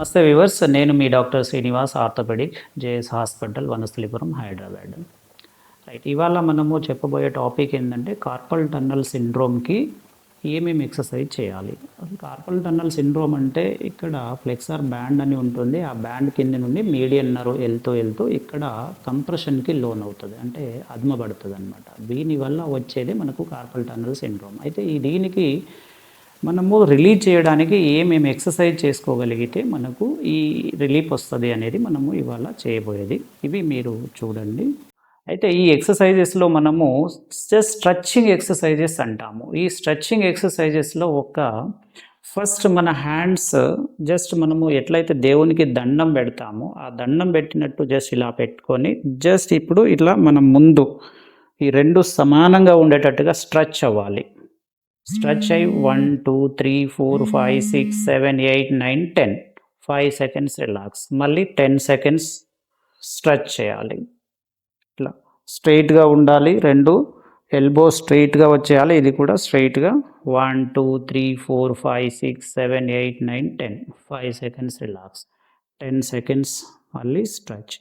నమస్తే వ్యూవర్స్, నేను మీ doctor Srinivas, orthopedic, JS hospital, Vanasthalipuram, Hyderabad. Right, ఇవాళ మనము చెప్పబోయే టాపిక్ ఏంటంటే కార్పల్ టన్నల్ సిండ్రోమ్కి ఏమేమి ఎక్సర్సైజ్ చేయాలి. కార్పల్ టన్నల్ సిండ్రోమ్ అంటే ఇక్కడ ఫ్లెక్సర్ బ్యాండ్ అని ఉంటుంది. ఆ బ్యాండ్ కింద నుండి మీడియన్ నర్వ్ వెళ్తూ ఇక్కడ కంప్రెషన్కి లోన్ అవుతుంది, అంటే అద్మపడుతుంది అనమాట. దీనివల్ల వచ్చేది మనకు కార్పల్ టన్నల్ సిండ్రోమ్. అయితే దీనికి మనము రిలీజ్ చేయడానికి ఏమేమి ఎక్సర్సైజ్ చేసుకోగలిగితే మనకు ఈ రిలీఫ్ వస్తుంది అనేది మనము ఇవాళ చేయబోయేది. ఇవి మీరు చూడండి. అయితే ఈ ఎక్సర్సైజెస్లో మనము జస్ట్ స్ట్రెచ్చింగ్ ఎక్సర్సైజెస్ అంటాము. ఈ స్ట్రెచ్చింగ్ ఎక్సర్సైజెస్లో ఫస్ట్ మన హ్యాండ్స్ జస్ట్ మనము ఎట్లయితే దేవునికి దండం పెడతామో ఆ దండం పెట్టినట్టు జస్ట్ ఇలా పెట్టుకొని జస్ట్ ఇప్పుడు ఇట్లా మనం ముందు ఈ రెండు సమానంగా ఉండేటట్టుగా స్ట్రెచ్ అవ్వాలి. స్ట్రెచ్ అయ్యి 1 2 3 4 5 6 7 8 9 10 5 సెకండ్స్ రిలాక్స్, మళ్ళీ 10 సెకండ్స్ స్ట్రెచ్ చేయాలి. ఇట్లా స్ట్రైట్గా ఉండాలి, రెండు ఎల్బో స్ట్రైట్గా వచ్చేయాలి, ఇది కూడా స్ట్రైట్గా 1 2 3 4 5 6 7 8 9 10 5 సెకండ్స్ రిలాక్స్, 10 సెకండ్స్ మళ్ళీ స్ట్రెచ్.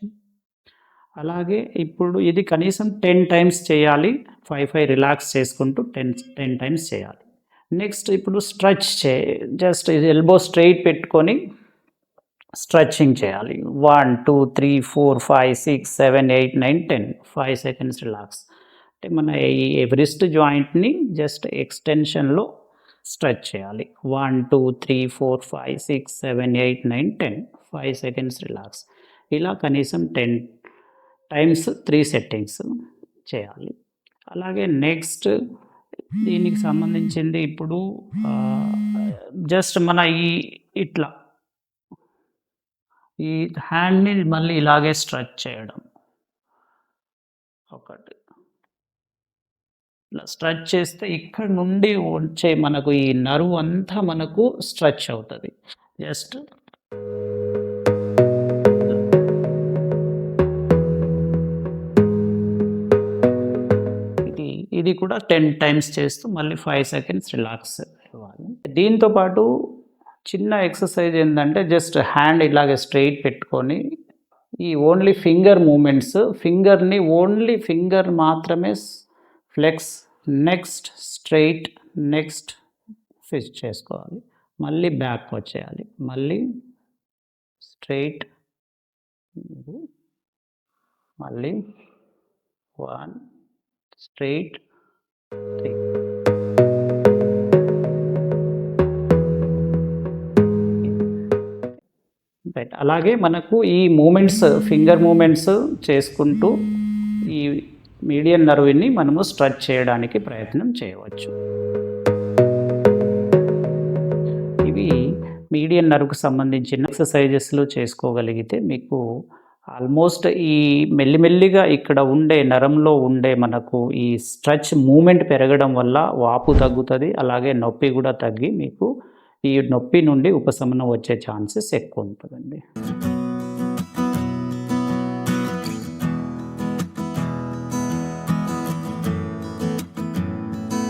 అలాగే ఇప్పుడు ఇది కనీసం 10 టైమ్స్ చేయాలి, 5 రిలాక్స్ చేసుకుంటూ 10 టైమ్స్ చేయాలి. నెక్స్ట్ ఇప్పుడు స్ట్రెచ్ జస్ట్ ఎల్బో స్ట్రైట్ పెట్టుకొని స్ట్రెచ్చింగ్ చేయాలి. 1 2 3 4 5 6 7 8 9 10 5 సెకండ్స్ రిలాక్స్. అంటే మన ఈ రిస్ట్ జాయింట్ని జస్ట్ ఎక్స్టెన్షన్లో స్ట్రెచ్ చేయాలి. 1 2 3 4 5 6 7 8 9 10 5 సెకండ్స్ రిలాక్స్. ఇలా కనీసం 10 టైమ్స్ 3 సెట్టింగ్స్ చేయాలి. అలాగే నెక్స్ట్ దీనికి సంబంధించింది ఇప్పుడు జస్ట్ మన ఇట్లా ఈ హ్యాండ్ని మళ్ళీ ఇలాగే స్ట్రెచ్ చేయడం. ఒకటి ఇలా స్ట్రెచ్ చేస్తే ఇక్కడ నుండి వచ్చే మనకు ఈ నర్వ్ అంతా మనకు స్ట్రెచ్ అవుతుంది. జస్ట్ ఇది కూడా 10 టైమ్స్ చేస్తూ మళ్ళీ 5 సెకండ్స్ రిలాక్స్ ఇవ్వాలి. దీంతోపాటు చిన్న ఎక్సర్సైజ్ ఏంటంటే జస్ట్ హ్యాండ్ ఇలాగే స్ట్రైట్ పెట్టుకొని ఈ ఓన్లీ ఫింగర్ మూమెంట్స్, ఫింగర్ని ఓన్లీ ఫింగర్ మాత్రమే flex, next straight, next fix చేసుకోవాలి, మళ్ళీ బ్యాక్ వచ్చేయాలి, మళ్ళీ స్ట్రైట్, మళ్ళీ 1 స్ట్రైట్ 3. రైట్, అలాగే మనకు ఈ మూమెంట్స్, ఫింగర్ మూమెంట్స్ చేసుకుంటూ ఈ మీడియన్ నర్వ్ని మనము స్ట్రెచ్ చేయడానికి ప్రయత్నం చేయవచ్చు. ఇవి మీడియన్ నర్వ్కి సంబంధించిన ఎక్సర్సైజెస్లు చేసుకోగలిగితే మీకు ఆల్మోస్ట్ ఈ మెల్లిమెల్లిగా ఇక్కడ ఉండే నరంలో ఉండే మనకు ఈ స్ట్రెచ్ మూమెంట్ పెరగడం వల్ల వాపు తగ్గుతుంది. అలాగే నొప్పి కూడా తగ్గి మీకు ఈ నొప్పి నుండి ఉపశమనం వచ్చే ఛాన్సెస్ ఎక్కువ ఉంటుందండి.